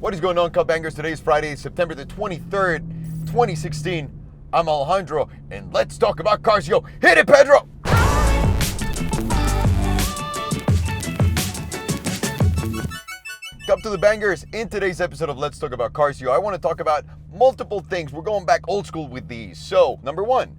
What is going on, Cupbangers? Today is Friday, September the 23rd, 2016. I'm Alejandro, and let's talk about cars. Yo, hit it, Pedro! Up to the bangers. In today's episode of Let's Talk About Cars, I want to talk about multiple things. We're going back old school with these. So, number one,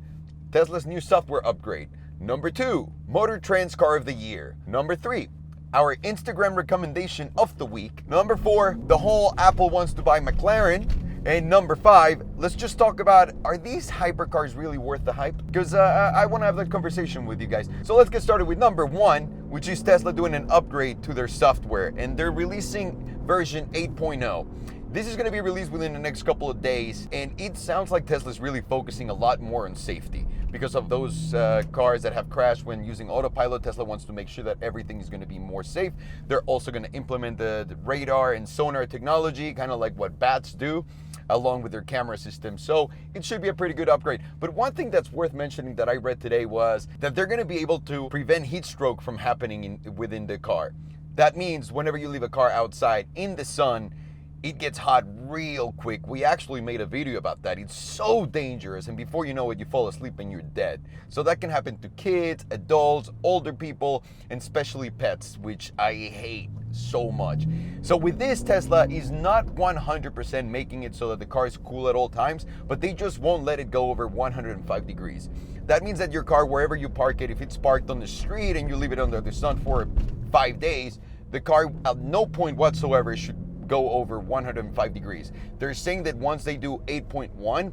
Tesla's new software upgrade. Number two, Motor Trend's Car of the Year. Number three, our Instagram recommendation of the week. Number four, the whole Apple wants to buy McLaren. And number five, let's just talk about, are these hypercars really worth the hype? Because I want to have that conversation with you guys. So let's get started with number one, which is Tesla doing an upgrade to their software. And they're releasing version 8.0. This is going to be released within the next couple of days. And it sounds like Tesla's really focusing a lot more on safety. Because of those cars that have crashed when using autopilot, Tesla wants to make sure that everything is going to be more safe. They're also going to implement the radar and sonar technology, kind of like what bats do, along with their camera system. So it should be a pretty good upgrade. But one thing that's worth mentioning that I read today was that they're going to be able to prevent heat stroke from happening within the car. That means whenever you leave a car outside in the sun, it gets hot real quick. We actually made a video about that. It's so dangerous, and before you know it, you fall asleep and you're dead. So that can happen to kids, adults, older people, and especially pets, which I hate so much. So with this, Tesla is not 100% making it so that the car is cool at all times, but they just won't let it go over 105 degrees. That means that your car, wherever you park it, if it's parked on the street and you leave it under the sun for 5 days, the car at no point whatsoever should go over 105 degrees. They're saying that once they do 8.1,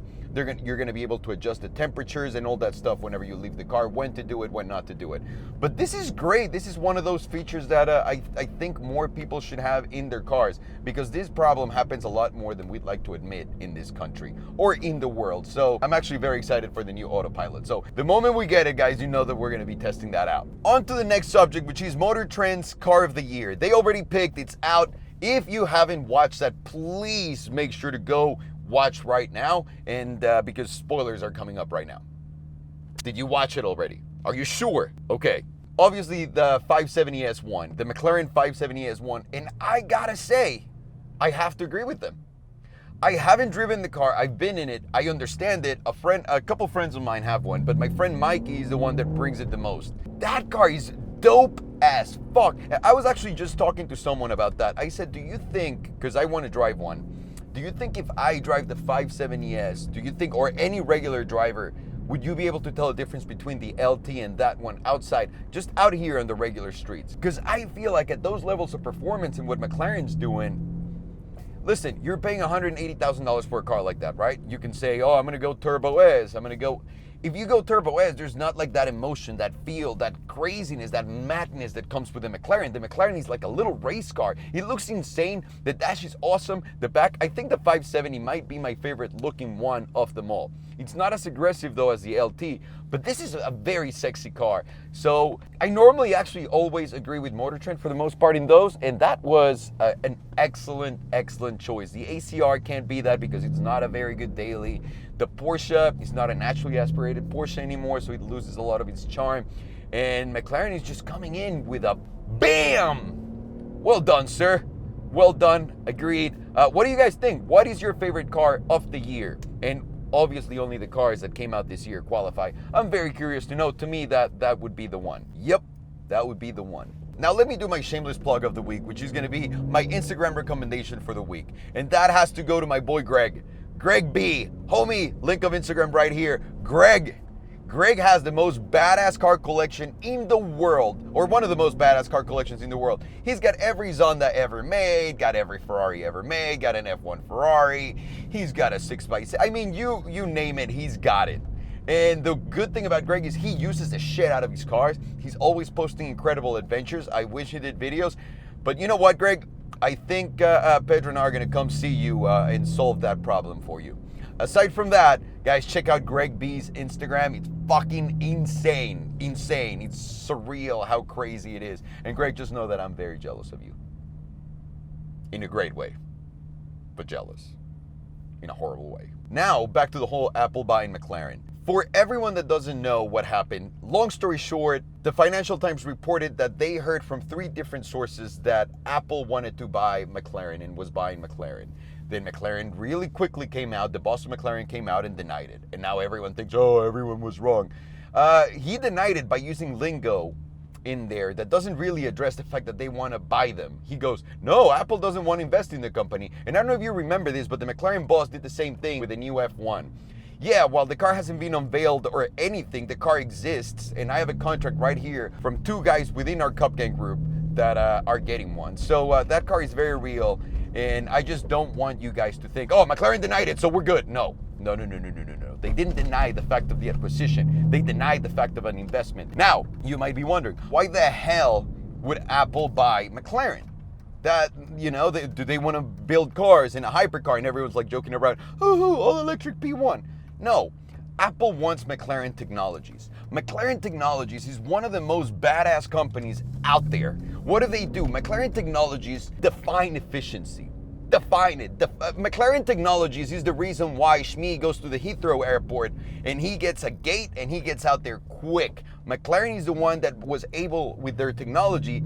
you're going to be able to adjust the temperatures and all that stuff whenever you leave the car, when to do it, when not to do it. But this is great. This is one of those features that I think more people should have in their cars, because this problem happens a lot more than we'd like to admit in this country or in the world. So I'm actually very excited for the new autopilot. So the moment we get it, guys, you know that we're going to be testing that out. On to the next subject, which is Motor Trend's Car of the Year. They already picked, it's out. If you haven't watched that, please make sure to go watch right now, and because spoilers are coming up right now. Did you watch it already? Are you sure? Okay. Obviously, the 570S won. The McLaren 570S won, and I gotta say, I have to agree with them. I haven't driven the car. I've been in it. I understand it. A couple friends of mine have one, but my friend Mikey is the one that brings it the most. That car is dope as fuck. I was actually just talking to someone about that. I said, do you think, because I want to drive one, do you think if I drive the 570S, do you think, or any regular driver, would you be able to tell the difference between the LT and that one outside, just out here on the regular streets? Because I feel like at those levels of performance and what McLaren's doing, listen, you're paying $180,000 for a car like that, right? You can say, oh, I'm going to go Turbo S. I'm going to go. If you go Turbo S, there's not like that emotion, that feel, that craziness, that madness that comes with the McLaren. The McLaren is like a little race car. It looks insane. The dash is awesome. The back, I think the 570 might be my favorite looking one of them all. It's not as aggressive though as the LT, but this is a very sexy car. So I normally actually always agree with Motor Trend for the most part in those, and that was an excellent choice. The ACR can't be that because it's not a very good daily. The Porsche is not a naturally aspirated Porsche anymore, so it loses a lot of its charm. And McLaren is just coming in with a BAM! Well done, sir. Well done. Agreed. What do you guys think? What is your favorite car of the year? And obviously only the cars that came out this year qualify. I'm very curious to know. To me, that would be the one. Yep, that would be the one. Now let me do my shameless plug of the week, which is going to be my Instagram recommendation for the week. And that has to go to my boy Greg. Greg B, homie, link of Instagram right here. Greg has the most badass car collection in the world, or one of the most badass car collections in the world. He's got every Zonda ever made, got every Ferrari ever made, got an F1 Ferrari, he's got a 6x6. I mean, you name it, he's got it. And the good thing about Greg is he uses the shit out of his cars. He's always posting incredible adventures. I wish he did videos. But you know what, Greg? I think Pedro and I are going to come see you and solve that problem for you. Aside from that, guys, check out Greg B's Instagram. It's fucking insane. Insane. It's surreal how crazy it is. And Greg, just know that I'm very jealous of you. In a great way. But jealous. In a horrible way. Now, back to the whole Apple buying McLaren. For everyone that doesn't know what happened, long story short, the Financial Times reported that they heard from 3 different sources that Apple wanted to buy McLaren and was buying McLaren. Then McLaren really quickly came out, the boss of McLaren came out and denied it. And now everyone thinks, oh, everyone was wrong. He denied it by using lingo in there that doesn't really address the fact that they want to buy them. He goes, no, Apple doesn't want to invest in the company. And I don't know if you remember this, but the McLaren boss did the same thing with the new F1. Yeah, while the car hasn't been unveiled or anything, the car exists, and I have a contract right here from 2 guys within our Cup Gang group that are getting one. So that car is very real, and I just don't want you guys to think, oh, McLaren denied it, so we're good. No. They didn't deny the fact of the acquisition. They denied the fact of an investment. Now, you might be wondering, why the hell would Apple buy McLaren? That, do they want to build cars in a hypercar? And everyone's like joking around, all electric P1. No, Apple wants McLaren Technologies. McLaren Technologies is one of the most badass companies out there. What do? McLaren Technologies define efficiency. Define it. McLaren Technologies is the reason why Shmi goes to the Heathrow airport and he gets a gate and he gets out there quick. McLaren is the one that was able, with their technology,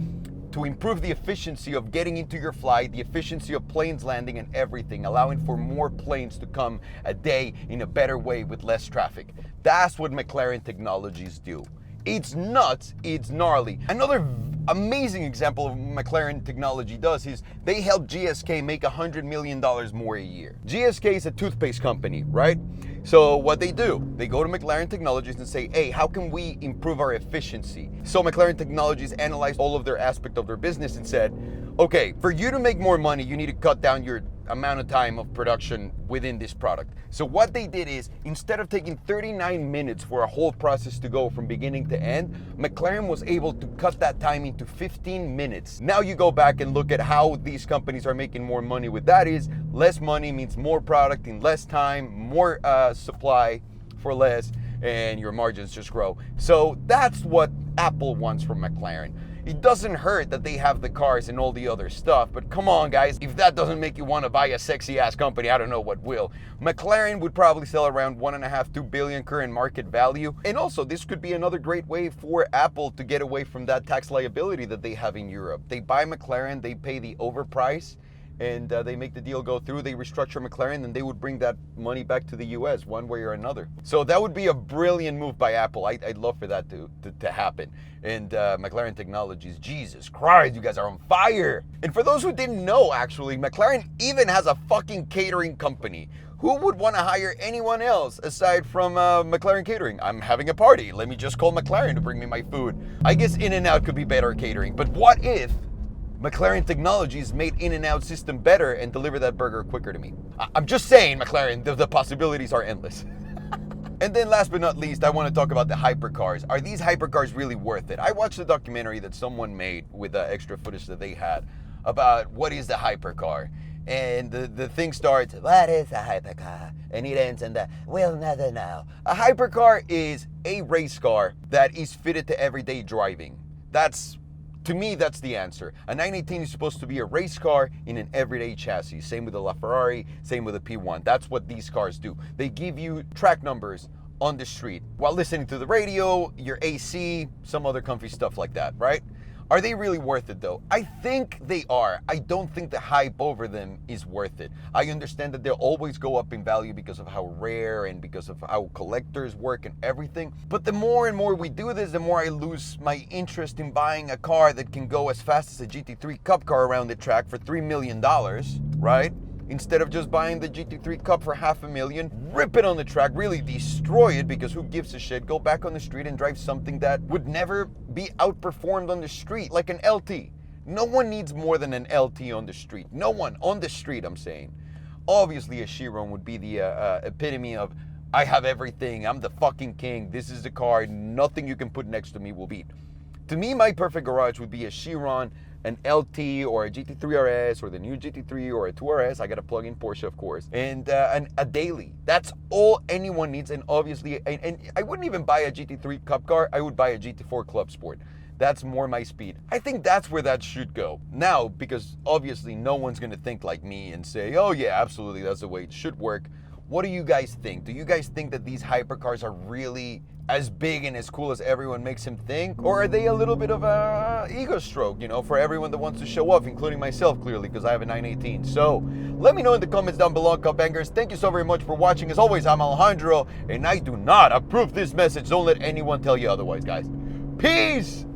to improve the efficiency of getting into your flight, the efficiency of planes landing and everything, allowing for more planes to come a day in a better way with less traffic. That's what McLaren Technologies do. It's nuts, it's gnarly. Another amazing example of what McLaren Technology does is they help GSK make $100 million more a year. GSK is a toothpaste company, right? So what they do, they go to McLaren Technologies and say, hey, how can we improve our efficiency? So McLaren Technologies analyzed all of their aspect of their business and said, okay, for you to make more money, you need to cut down your amount of time of production within this product. So what they did is, instead of taking 39 minutes for a whole process to go from beginning to end, McLaren was able to cut that time into 15 minutes. Now you go back and look at how these companies are making more money with that is, less money means more product in less time, more supply for less, and your margins just grow. So that's what Apple wants from McLaren. It doesn't hurt that they have the cars and all the other stuff, but come on, guys, if that doesn't make you want to buy a sexy-ass company, I don't know what will. McLaren would probably sell around 1.5–2 billion current market value. And also, this could be another great way for Apple to get away from that tax liability that they have in Europe. They buy McLaren, they pay the overprice, and they make the deal go through, they restructure McLaren, and they would bring that money back to the US one way or another. So that would be a brilliant move by Apple. I'd love for that to happen. And McLaren Technologies, Jesus Christ, you guys are on fire. And for those who didn't know, actually, McLaren even has a fucking catering company. Who would want to hire anyone else aside from McLaren Catering? I'm having a party. Let me just call McLaren to bring me my food. I guess In-N-Out could be better catering, but what if McLaren Technologies made In-N-Out system better and deliver that burger quicker to me? I'm just saying, McLaren, the possibilities are endless. And then last but not least, I want to talk about the hypercars. Are these hypercars really worth it? I watched a documentary that someone made with extra footage that they had about what is the hypercar. And the thing starts, what is a hypercar? And it ends in the, we'll never know. A hypercar is a race car that is fitted to everyday driving. To me, that's the answer. A 918 is supposed to be a race car in an everyday chassis. Same with the LaFerrari, same with the P1. That's what these cars do. They give you track numbers on the street while listening to the radio, your AC, some other comfy stuff like that, right? Are they really worth it though? I think they are. I don't think the hype over them is worth it. I understand that they'll always go up in value because of how rare and because of how collectors work and everything. But the more and more we do this, the more I lose my interest in buying a car that can go as fast as a GT3 Cup car around the track for $3 million, right? Instead of just buying the GT3 Cup for $500,000, rip it on the track, really destroy it, because who gives a shit? Go back on the street and drive something that would never be outperformed on the street, like an LT. No one needs more than an LT on the street. No one on the street, I'm saying. Obviously, a Chiron would be the epitome of, I have everything, I'm the fucking king, this is the car, nothing you can put next to me will beat. To me, my perfect garage would be a Chiron, an LT, or a GT3 RS, or the new GT3, or a 2RS. I got a plug-in Porsche, of course, and a daily. That's all anyone needs. And obviously, and I wouldn't even buy a GT3 Cup car. I would buy a GT4 Club Sport. That's more my speed. I think that's where that should go. Now, because obviously no one's gonna think like me and say, oh yeah, absolutely, that's the way it should work. What do you guys think? Do you guys think that these hypercars are really as big and as cool as everyone makes him think? Or are they a little bit of a ego stroke, you know, for everyone that wants to show off, including myself, clearly, because I have a 918. So let me know in the comments down below, Cupbangers. Thank you so very much for watching. As always, I'm Alejandro, and I do not approve this message. Don't let anyone tell you otherwise, guys. Peace!